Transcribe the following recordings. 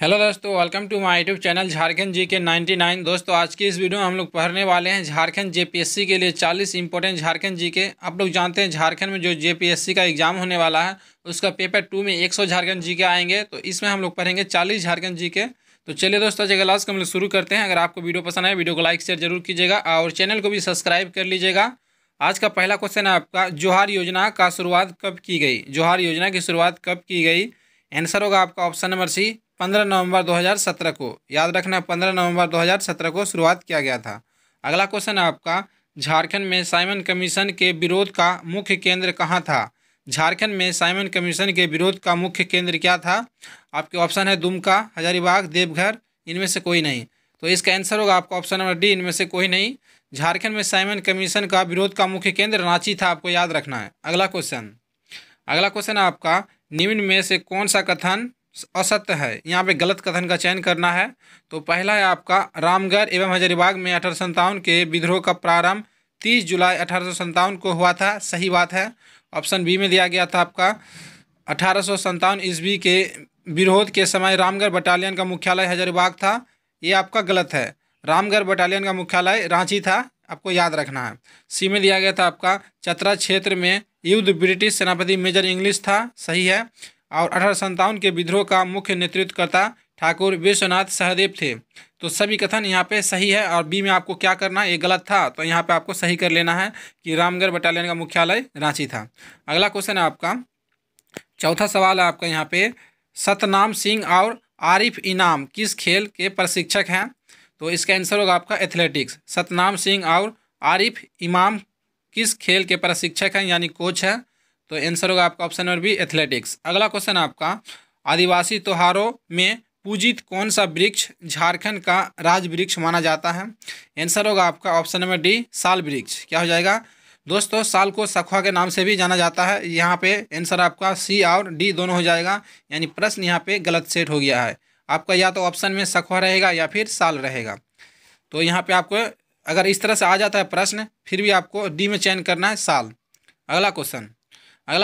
Hello दोस्तों, welcome to my YouTube channel Jharkhand G K 99। दोस्तों आज की इस वीडियो में हम लोग पढ़ने वाले हैं झारखंड जेपीएससी के लिए 40 इंपॉर्टेंट झारखंड जी के। आप लोग जानते हैं झारखंड में जो जेपीएससी का एग्जाम होने वाला है उसका पेपर 2 में 100 झारखंड जी के आएंगे, तो इसमें हम लोग पढ़ेंगे 40 झारखंड जी के। तो चलिए दोस्तों आज क्लास को हम लोग शुरू करते हैं। अगर आपको वीडियो पसंद आए वीडियो को लाइक शेयर जरूर कीजिएगा और चैनल को भी सब्सक्राइब कर लीजिएगा। आज का पहला क्वेश्चन है आपका, जोहार योजना का शुरुआत कब की गई? जोहार योजना की शुरुआत कब की गई? आंसर होगा आपका ऑप्शन नंबर सी, 15 नवंबर 2017 को। याद रखना 15 नवंबर 2017 को शुरुआत किया गया था। अगला क्वेश्चन है आपका, झारखंड में साइमन कमीशन के विरोध का मुख्य केंद्र कहाँ था? झारखंड में साइमन कमीशन के विरोध का मुख्य केंद्र क्या था? आपके ऑप्शन है दुमका, हजारीबाग, देवघर, इनमें से कोई नहीं। तो इसका आंसर होगा आपका ऑप्शन नंबर डी, इनमें से कोई नहीं। झारखंड में साइमन कमीशन का विरोध का मुख्य केंद्र रांची था, आपको याद रखना है। अगला क्वेश्चन है आपका, निम्न में से कौन सा कथन असत्य है? यहाँ पे गलत कथन का चयन करना है। तो पहला है आपका, रामगढ़ एवं हजारीबाग में 1857 के विद्रोह का प्रारंभ 30 जुलाई 1857 को हुआ था, सही बात है। ऑप्शन बी में दिया गया था आपका 1857 ईस्वी के विरोध के समय रामगढ़ बटालियन का मुख्यालय हजारीबाग था, ये आपका गलत है। रामगढ़ बटालियन का मुख्यालय रांची था, आपको याद रखना है। सी में दिया गया था आपका, चतरा क्षेत्र में युद्ध ब्रिटिश सेनापति मेजर इंग्लिश था, सही है। और 1857 के विद्रोह का मुख्य नेतृत्वकर्ता ठाकुर विश्वनाथ सहदेव थे। तो सभी कथन यहाँ पे सही है। और बी में आपको क्या करना है, ये गलत था तो यहाँ पे आपको सही कर लेना है कि रामगढ़ बटालियन का मुख्यालय रांची था। अगला क्वेश्चन है आपका, चौथा सवाल है आपका यहाँ पे, सतनाम सिंह और आरिफ इनाम किस खेल के प्रशिक्षक हैं? तो इसका आंसर होगा आपका एथलेटिक्स। सतनाम सिंह और आरिफ इमाम किस खेल के प्रशिक्षक हैं यानी कोच है? तो आंसर होगा आपका ऑप्शन नंबर बी, एथलेटिक्स। अगला क्वेश्चन आपका, आदिवासी त्योहारों में पूजित कौन सा वृक्ष झारखंड का राज वृक्ष माना जाता है? आंसर होगा आपका ऑप्शन नंबर डी, साल वृक्ष। क्या हो जाएगा दोस्तों? साल को सखुआ के नाम से भी जाना जाता है। यहाँ पे आंसर आपका सी और डी दोनों हो जाएगा, यानी प्रश्न यहाँ पे गलत सेट हो गया है। आपका या तो ऑप्शन में सखुआ रहेगा या फिर साल रहेगा। तो यहाँ पे आपको अगर इस तरह से आ जाता है प्रश्न, फिर भी आपको डी में चयन करना है, साल। अगला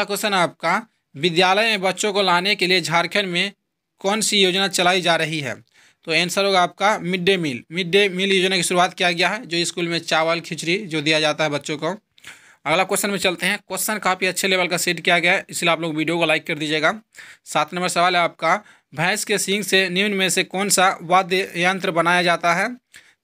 क्वेश्चन आपका, विद्यालय में बच्चों को लाने के लिए झारखंड में कौन सी योजना चलाई जा रही है? तो आंसर होगा आपका मिड डे मील योजना की शुरुआत किया गया है, जो स्कूल में चावल खिचड़ी जो दिया जाता है बच्चों को। अगला क्वेश्चन में चलते हैं। क्वेश्चन काफ़ी अच्छे लेवल का सेट किया गया है, इसलिए आप लोग वीडियो को लाइक कर दीजिएगा। 7 नंबर सवाल है आपका, भैंस के सींग से निम्न में से कौन सा वाद्य यंत्र बनाया जाता है?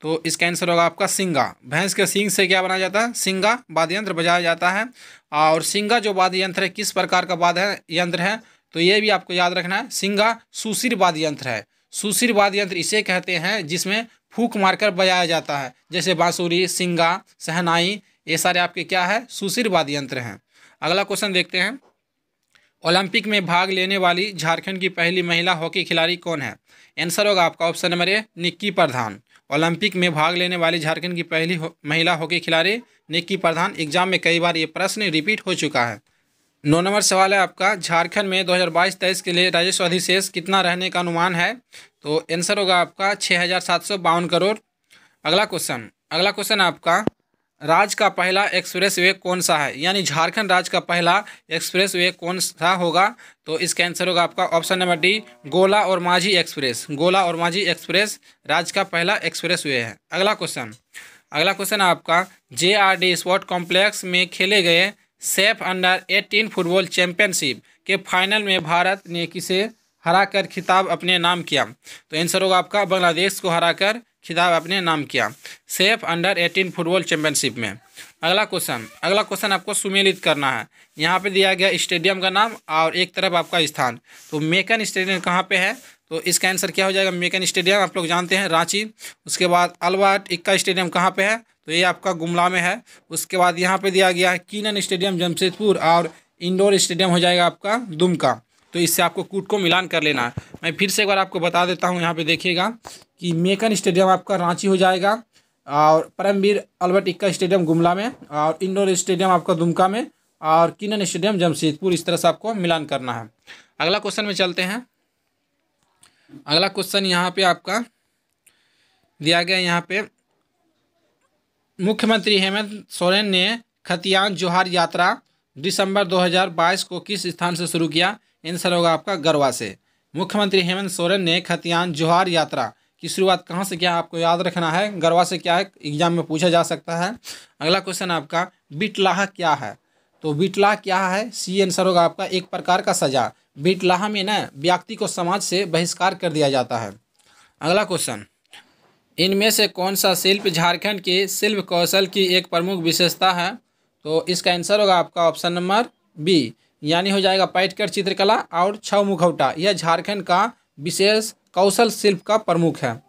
तो इसका आंसर होगा आपका सिंगा। भैंस के सींग से क्या बनाया जाता है? सिंगा वाद्य यंत्र बजाया जाता है। और सिंगा जो वाद्य यंत्र है किस प्रकार का वाद्य यंत्र है? तो ये भी आपको याद रखना है, सिंगा सुशिर वाद्य यंत्र है। सुशिर वाद्य यंत्र इसे कहते हैं जिसमें फूंक मारकर बजाया जाता है, जैसे बांसुरी, सिंगा, शहनाई, ये सारे आपके क्या है? सुशिर वाद्य यंत्र हैं। अगला क्वेश्चन देखते हैं, ओलंपिक में भाग लेने वाली झारखंड की पहली महिला हॉकी खिलाड़ी कौन है? आंसर होगा आपका option number A, Nikki Pradhan. Olympic में भाग लेने वाली झारखंड की पहली महिला हॉकी खिलाड़ी निक्की प्रधान। एग्जाम में कई बार ये प्रश्न रिपीट हो चुका है। 9 नंबर सवाल है आपका, झारखंड में 2022-23 के लिए राजस्व अधिशेष कितना रहने का अनुमान है? तो आंसर होगा आपका 6,752 करोड़। अगला क्वेश्चन आपका, राज्य का पहला एक्सप्रेस वे कौन सा है? यानी झारखंड राज्य का पहला एक्सप्रेस वे कौन सा होगा? तो इसका आंसर होगा आपका ऑप्शन नंबर डी, गोला और माझी एक्सप्रेस। गोला और माझी एक्सप्रेस राज्य का पहला एक्सप्रेस वे है। अगला क्वेश्चन आपका, JRD स्पोर्ट कॉम्प्लेक्स में खेले गए सेफ अंडर 18 फुटबॉल चैंपियनशिप के फाइनल में भारत ने किसे हराकर खिताब अपने नाम किया? तो आंसर होगा आपका बांग्लादेश को हराकर खिताब अपने नाम किया सेफ अंडर 18 फुटबॉल चैंपियनशिप में। अगला क्वेश्चन आपको सुमेलित करना है। यहाँ पे दिया गया स्टेडियम का नाम और एक तरफ आपका स्थान। तो मेकन स्टेडियम कहाँ पे है? तो इसका आंसर क्या हो जाएगा? मेकन स्टेडियम आप लोग जानते हैं रांची। उसके बाद अल्बर्ट इक्का स्टेडियम कहाँ पे है? तो ये आपका गुमला में है। उसके बाद यहाँ पे दिया गया है कीनन स्टेडियम जमशेदपुर, और इंडोर स्टेडियम हो जाएगा आपका दुमका। तो इससे आपको कूट को मिलान कर लेना है। मैं फिर से एक बार आपको बता देता हूँ, यहाँ पे देखिएगा कि मेकन स्टेडियम आपका रांची हो जाएगा, और परमवीर अल्बर्ट इक्का स्टेडियम गुमला में, और इंडोर स्टेडियम आपका दुमका में, और कीनन स्टेडियम जमशेदपुर। इस तरह से आपको मिलान करना है। अगला क्वेश्चन में चलते हैं। अगला क्वेश्चन यहाँ पे आपका दिया गया, यहाँ पे मुख्यमंत्री हेमंत सोरेन ने खतियान जोहार यात्रा दिसंबर 2022 को किस स्थान से शुरू किया? आंसर होगा आपका गरवा से। मुख्यमंत्री हेमंत सोरेन ने खतियान जोहार यात्रा की शुरुआत कहाँ से किया, आपको याद रखना है। गरवा से क्या है, एग्जाम में पूछा जा सकता है। अगला क्वेश्चन आपका, बिटलाह क्या है? तो बिटलाह क्या है, सी आंसर होगा आपका, एक प्रकार का सजा। बिटलाह में ना व्यक्ति को समाज से बहिष्कार कर दिया जाता है। अगला क्वेश्चन, इनमें से कौन सा शिल्प झारखंड के शिल्प कौशल की एक प्रमुख विशेषता है? तो इसका आंसर होगा आपका ऑप्शन नंबर बी, यानी हो जाएगा पैटकर चित्रकला और छऊ मुखौटा। यह झारखंड का विशेष कौशल शिल्प का प्रमुख है,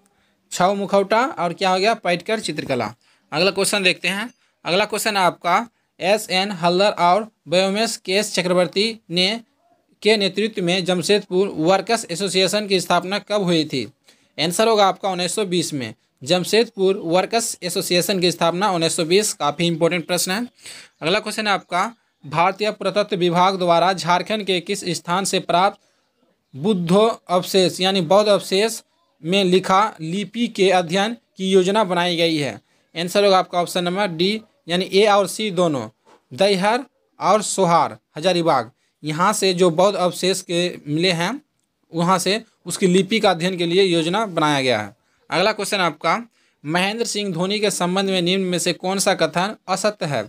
छऊ मुखौटा और क्या हो गया, पैटकर चित्रकला। अगला क्वेश्चन देखते हैं। अगला क्वेश्चन आपका, एस.एन. हल्दर और व्योमेश केस चक्रवर्ती के नेतृत्व में जमशेदपुर वर्कर्स एसोसिएशन की स्थापना कब हुई थी? आंसर होगा आपका 1920 में। जमशेदपुर वर्कर्स एसोसिएशन की स्थापना 1920। काफ़ी इंपॉर्टेंट प्रश्न है। अगला क्वेश्चन है आपका, भारतीय पुरातत्व विभाग द्वारा झारखंड के किस स्थान से प्राप्त बुद्धो अवशेष यानी बौद्ध अवशेष में लिखा लिपि के अध्ययन की योजना बनाई गई है? आंसर होगा आपका ऑप्शन नंबर डी, यानी ए और सी दोनों, दैहर और सोहार हजारीबाग, यहाँ से जो बौद्ध अवशेष के मिले हैं वहाँ से उसकी लिपि का अध्ययन के लिए योजना बनाया गया है। अगला क्वेश्चन आपका, महेंद्र सिंह धोनी के संबंध में निम्न में से कौन सा कथन असत्य है?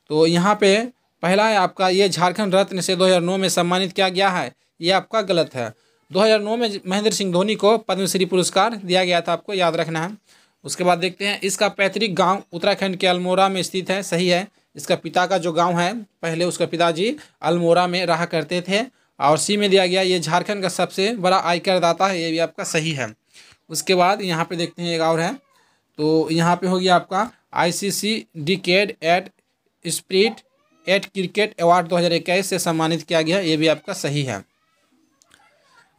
तो यहाँ पे पहला है आपका, ये झारखंड रत्न से 2009 में सम्मानित किया गया है, ये आपका गलत है। 2009 में महेंद्र सिंह धोनी को पद्मश्री पुरस्कार दिया गया था, आपको याद रखना है। उसके बाद देखते हैं, इसका पैतृक गांव उत्तराखंड के अल्मोड़ा में स्थित है, सही है। इसका पिता का जो गांव है, पहले उसका पिताजी अल्मोड़ा में रहा करते थे। और सी में दिया गया, ये झारखंड का सबसे बड़ा आयकरदाता है, ये भी आपका सही है। उसके बाद यहाँ पे देखते हैं एक और है, तो यहाँ पे हो गया आपका ICC decade at spirit at cricket award 2021 से सम्मानित किया गया, ये भी आपका सही है।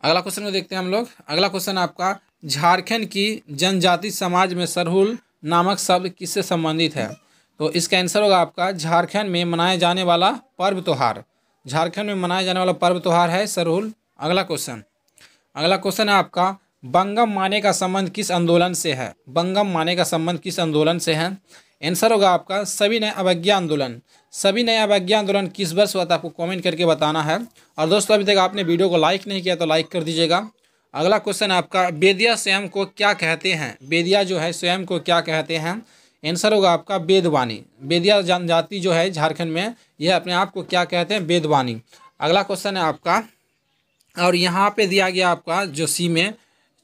अगला क्वेश्चन को देखते हैं हम लोग। अगला क्वेश्चन आपका, झारखंड की जनजाति समाज में सरहुल नामक शब्द किससे संबंधित है? तो इसका आंसर होगा आपका, झारखंड में मनाए जाने वाला पर्व त्योहार, झारखंड में मनाया जाने वाला पर्व त्योहार है सरहुल। अगला क्वेश्चन है आपका, बंगम माने का संबंध किस आंदोलन से है? बंगम माने का संबंध किस आंदोलन से है? आंसर होगा आपका, सविनय अवज्ञा आंदोलन। सविनय अवज्ञा आंदोलन किस वर्ष हुआ था, आपको कमेंट करके बताना है। और दोस्तों अभी तक आपने वीडियो को लाइक नहीं किया तो लाइक कर दीजिएगा। अगला क्वेश्चन आपका, बेदिया स्वयं को क्या कहते हैं? बेदिया जो है स्वयं को क्या कहते हैं? आंसर होगा आपका वेदवाणी। बेदिया जनजाति जो है झारखंड में, यह अपने आप को क्या कहते हैं? वेदवाणी। अगला क्वेश्चन है आपका, और यहाँ पे दिया गया आपका जो सी में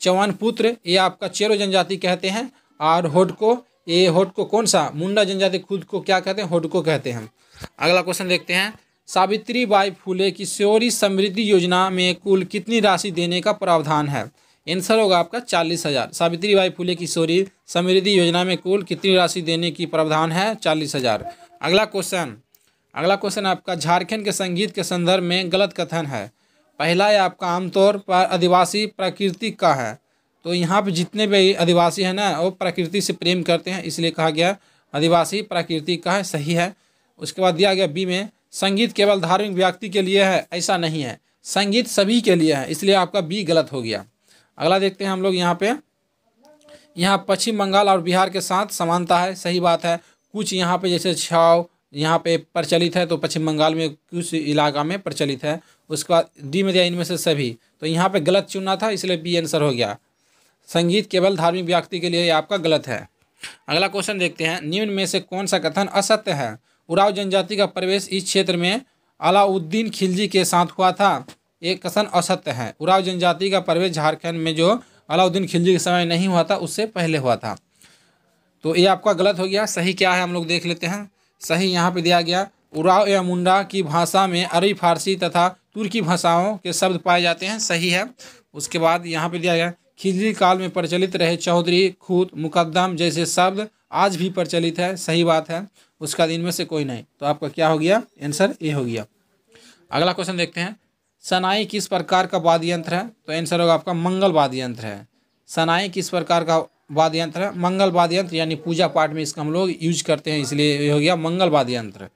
चौहानपुत्र, ये आपका चेरो जनजाति कहते हैं। और होडको, ये होडको कौन सा, मुंडा जनजाति खुद को क्या कहते हैं? होडको कहते हैं। अगला क्वेश्चन देखते हैं, सावित्रीबाई फुले की शौर्य समृद्धि योजना में कुल कितनी राशि देने का प्रावधान है? आंसर होगा आपका 40,000। सावित्रीबाई फुले की शौर्य समृद्धि योजना में कुल कितनी राशि देने की प्रावधान है? 40,000। अगला क्वेश्चन आपका, झारखंड के संगीत के संदर्भ में गलत कथन है। पहला है आपका, आमतौर पर आदिवासी प्राकृतिक का है। तो यहाँ पे जितने भी आदिवासी हैं ना, वो प्रकृति से प्रेम करते हैं, इसलिए कहा गया आदिवासी प्राकृतिक का है, सही है। उसके बाद दिया गया बी में, संगीत केवल धार्मिक व्यक्ति के लिए है, ऐसा नहीं है, संगीत सभी के लिए है, इसलिए आपका बी गलत हो गया। अगला देखते हैं हम लोग, यहाँ पश्चिम बंगाल और बिहार के साथ समानता है, सही बात है। कुछ यहाँ पे जैसे छाव यहाँ पे प्रचलित है, तो पश्चिम बंगाल में कुछ इलाका में प्रचलित है। उसके बाद डी में दिया इनमें से सभी, तो यहाँ पे गलत चुनना था, इसलिए बी आंसर हो गया। संगीत केवल धार्मिक व्यक्ति के लिए आपका गलत है। अगला क्वेश्चन देखते हैं, निम्न में से कौन सा कथन असत्य है? उराव जनजाति का प्रवेश इस क्षेत्र में अलाउद्दीन खिलजी के साथ हुआ था, ये कथन असत्य है। उराव जनजाति का प्रवेश झारखंड में जो अलाउद्दीन खिलजी के समय नहीं हुआ था, उससे पहले हुआ था, तो ये आपका गलत हो गया। सही क्या है हम लोग देख लेते हैं। सही यहाँ पे दिया गया, उराव या मुंडा की भाषा में अरबी, फारसी तथा तुर्की भाषाओं के शब्द पाए जाते हैं, सही है। उसके बाद यहाँ पे दिया गया, खिलजी काल में प्रचलित रहे चौधरी, खूत, मुकद्दम जैसे शब्द आज भी प्रचलित है, सही बात है। उसका इनमें से कोई नहीं, तो आपका क्या हो गया? आंसर ए हो गया। अगला क्वेश्चन देखते हैं, सनाई किस प्रकार का वाद्य यंत्र है? तो आंसर होगा आपका मंगल वाद्य यंत्र है। सनाई किस प्रकार का वाद्य यंत्र है? मंगल वाद्य यंत्र, यानी पूजा पाठ में इसका हम लोग यूज करते हैं, इसलिए ये हो गया मंगल वाद्य यंत्र।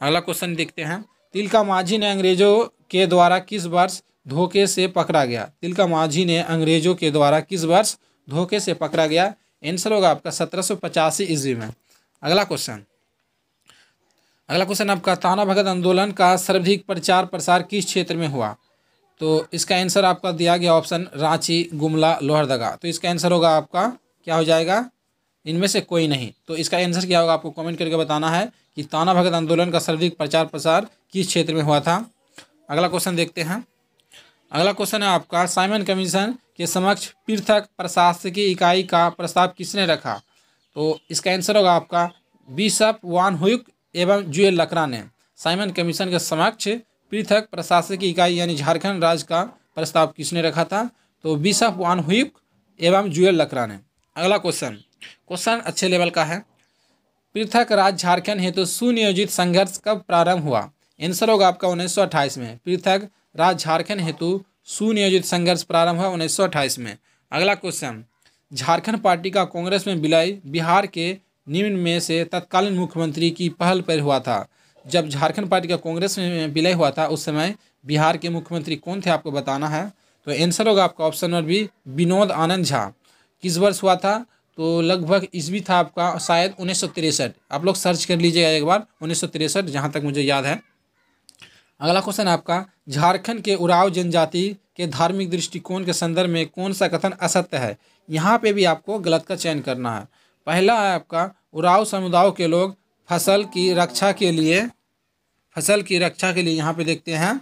अगला क्वेश्चन देखते हैं, तिलका मांझी ने अंग्रेजों के द्वारा किस वर्ष धोखे से पकड़ा गया? तिलका मांझी ने अंग्रेजों के द्वारा किस वर्ष धोखे से पकड़ा गया? आंसर होगा आपका 1785 ईस्वी में। अगला क्वेश्चन आपका, ताना भगत आंदोलन का सर्वाधिक प्रचार प्रसार किस क्षेत्र में हुआ? तो इसका आंसर आपका दिया गया ऑप्शन रांची, गुमला, लोहरदगा। तो इसका आंसर होगा आपका क्या हो जाएगा, इनमें से कोई नहीं। तो इसका आंसर क्या होगा आपको कमेंट करके बताना है कि ताना भगत आंदोलन का सर्वाधिक प्रचार प्रसार किस क्षेत्र में हुआ था। अगला क्वेश्चन देखते हैं। अगला क्वेश्चन है आपका, साइमन कमीशन के समक्ष पृथक प्रशासकीय इकाई का प्रस्ताव किसने रखा। तो इसका आंसर होगा आपका बिशप वान हुक एवं जुएल लकड़ा ने साइमन कमीशन के समक्ष पृथक प्रशासकीय इकाई यानी झारखंड राज्य का प्रस्ताव किसने रखा था। तो बिशप वान हुक एवं जुएल लकड़ा ने। अगला क्वेश्चन अच्छे लेवल का है। पृथक राज्य झारखंड हेतु सुनियोजित संघर्ष कब प्रारंभ हुआ। आंसर होगा आपका 1928 में। पृथक राज्य झारखंड हेतु सुनियोजित संघर्ष प्रारंभ हुआ 1928 में। अगला क्वेश्चन, झारखंड पार्टी का कांग्रेस में विलय बिहार के निम्न में से तत्कालीन मुख्यमंत्री की पहल पर हुआ था। जब झारखंड पार्टी का कांग्रेस में विलय हुआ था उस समय बिहार के मुख्यमंत्री कौन थे आपको बताना है। तो आंसर होगा आपका ऑप्शन नंबर बी, विनोद आनंद झा। किस वर्ष हुआ था। तो लगभग ईस्वी था आपका शायद 1963। आप लोग सर्च कर लीजिएगा एक बार, 1963 जहाँ तक मुझे याद है। अगला क्वेश्चन आपका, झारखंड के उरांव जनजाति के धार्मिक दृष्टिकोण के संदर्भ में कौन सा कथन असत्य है। यहाँ पे भी आपको गलत का चयन करना है। पहला है आपका, उरांव समुदाय के लोग फसल की रक्षा के लिए यहाँ पे देखते हैं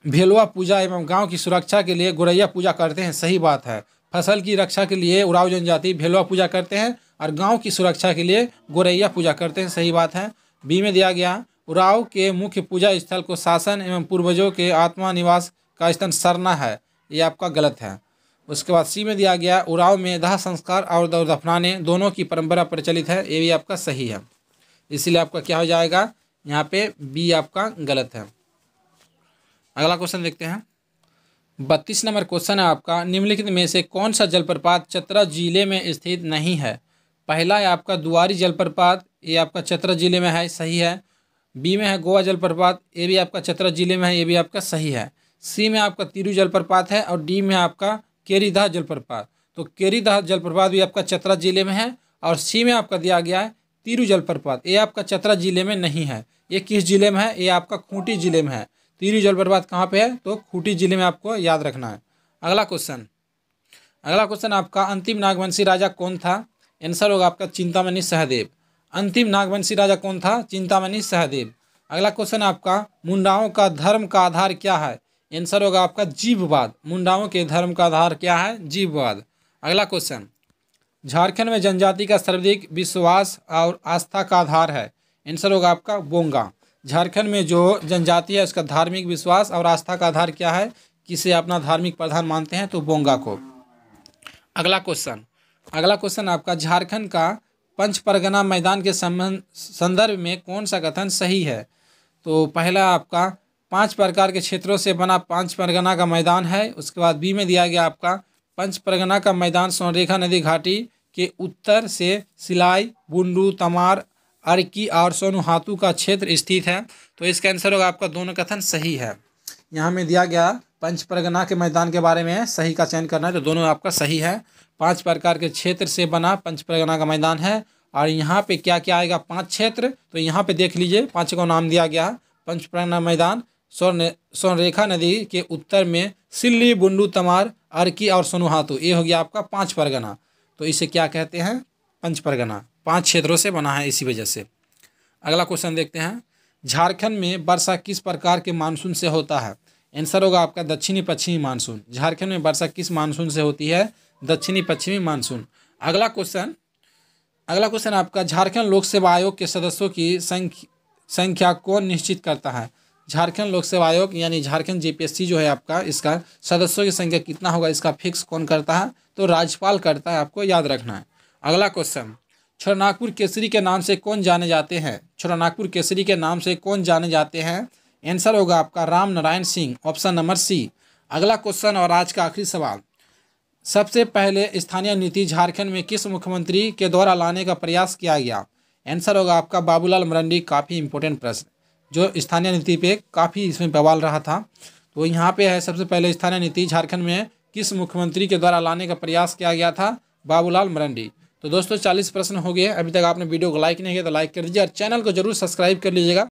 भेलुआ पूजा एवं गांव की सुरक्षा के लिए गोरैया पूजा करते हैं। सही बात है। फसल की रक्षा के लिए उरांव जनजाति भेलुआ पूजा करते हैं और गांव की सुरक्षा के लिए गोरैया पूजा करते हैं। सही बात है। बी में दिया गया, उरांव के मुख्य पूजा स्थल को शासन एवं पूर्वजों के आत्मा निवास का स्थान सरना है। ये आपका गलत है। उसके बाद सी में दिया गया, उरांव में दाह संस्कार और दफनाने दोनों की परंपरा प्रचलित है। ये भी आपका सही है। इसीलिए आपका क्या हो जाएगा, यहाँ पे बी आपका गलत है। अगला क्वेश्चन देखते हैं। 32 नंबर क्वेश्चन है आपका, निम्नलिखित में से कौन सा जलप्रपात चतरा जिले में स्थित नहीं है। पहला है आपका दुआरी जलप्रपात, ये आपका चतरा जिले में है। सही है। बी में है गोवा जलप्रपात, ये भी आपका चतरा जिले में है। ये भी आपका सही है। सी में आपका तिरु जलप्रपात है और डी में आपका केरीदाह जलप्रपात। तो केरीदाह जलप्रपात भी आपका चतरा जिले में है और सी में आपका दिया गया है तिरु जलप्रपात, ये आपका चतरा जिले में नहीं है। ये किस जिले में है, ये आपका खूंटी जिले में है। तिरु जलप्रपात कहाँ पे है, तो खूंटी जिले में आपको याद रखना है। अगला क्वेश्चन आपका, अंतिम नागवंशी राजा कौन था। आंसर होगा आपका चिंतामणि सहदेव। अंतिम नागवंशी राजा कौन था, चिंतामणि सहदेव। अगला क्वेश्चन आपका, मुंडाओं का धर्म का आधार क्या है। आंसर होगा आपका जीववाद। मुंडाओं के धर्म का आधार क्या है, जीववाद। अगला क्वेश्चन, झारखंड में जनजाति का सर्वाधिक विश्वास और आस्था का आधार है। आंसर होगा आपका बोंगा। झारखंड में जो जनजाति है उसका धार्मिक विश्वास और आस्था का आधार क्या है, किसे अपना धार्मिक प्रधान मानते हैं, तो बोंगा को। अगला क्वेश्चन आपका, झारखंड का पंच परगना मैदान के संदर्भ में कौन सा कथन सही है। तो पहला आपका 5 प्रकार के क्षेत्रों से बना 5 परगना का मैदान है। उसके बाद बी में दिया गया आपका, पंच परगना का मैदान स्वर्णरेखा नदी घाटी के उत्तर से सिलाई, बुंडू, तमार, अर्की और सोनुहातू का क्षेत्र स्थित है। तो इसका आंसर होगा आपका दोनों कथन सही है। यहाँ में दिया गया पंच परगना के मैदान के बारे में सही का चयन करना है, तो दोनों आपका सही है। 5 प्रकार के क्षेत्र से बना पंच परगना का मैदान है और यहाँ पे क्या क्या आएगा, 5 क्षेत्र। तो यहाँ पे देख लीजिए 5 का नाम दिया गया है। पंच परगना मैदान स्वर्णरेखा नदी के उत्तर में सिल्ली, बुंडू, तमार, अर्की और सोनुहातू, ये हो गया आपका 5 परगना। तो इसे क्या कहते हैं, पंच परगना। 5 क्षेत्रों से बना है इसी वजह से। अगला क्वेश्चन देखते हैं, झारखंड में वर्षा किस प्रकार के मानसून से होता है। आंसर होगा आपका दक्षिणी पश्चिमी मानसून। झारखंड में वर्षा किस मानसून से होती है, दक्षिणी पश्चिमी मानसून। अगला क्वेश्चन आपका, झारखंड लोक सेवा आयोग के सदस्यों की संख्या कौन निश्चित करता है। झारखंड लोक सेवा आयोग यानी झारखंड जेपीएससी जो है आपका, इसका सदस्यों की संख्या कितना होगा, इसका फिक्स कौन करता है, तो राज्यपाल करता है। आपको याद रखना है। अगला क्वेश्चन, छोटानागपुर केसरी के नाम से कौन जाने जाते हैं। छोटानागपुर केसरी के नाम से कौन जाने जाते हैं। आंसर होगा आपका Ram Narayan Singh, option number C. अगला क्वेश्चन और आज का आखिरी सवाल, सबसे पहले स्थानीय नीति झारखंड में किस मुख्यमंत्री के द्वारा लाने का प्रयास किया गया। आंसर होगा आपका बाबूलाल मरांडी। काफ़ी इंपॉर्टेंट प्रश्न, जो स्थानीय नीति पे काफ़ी इसमें बवाल रहा था। तो यहाँ पे है, सबसे पहले स्थानीय नीति झारखंड में किस मुख्यमंत्री के द्वारा लाने का प्रयास किया गया था, बाबूलाल मरांडी। तो दोस्तों 40 प्रश्न हो गए। अभी तक आपने वीडियो को लाइक नहीं किया तो लाइक कर दीजिए और चैनल को जरूर सब्सक्राइब कर लीजिएगा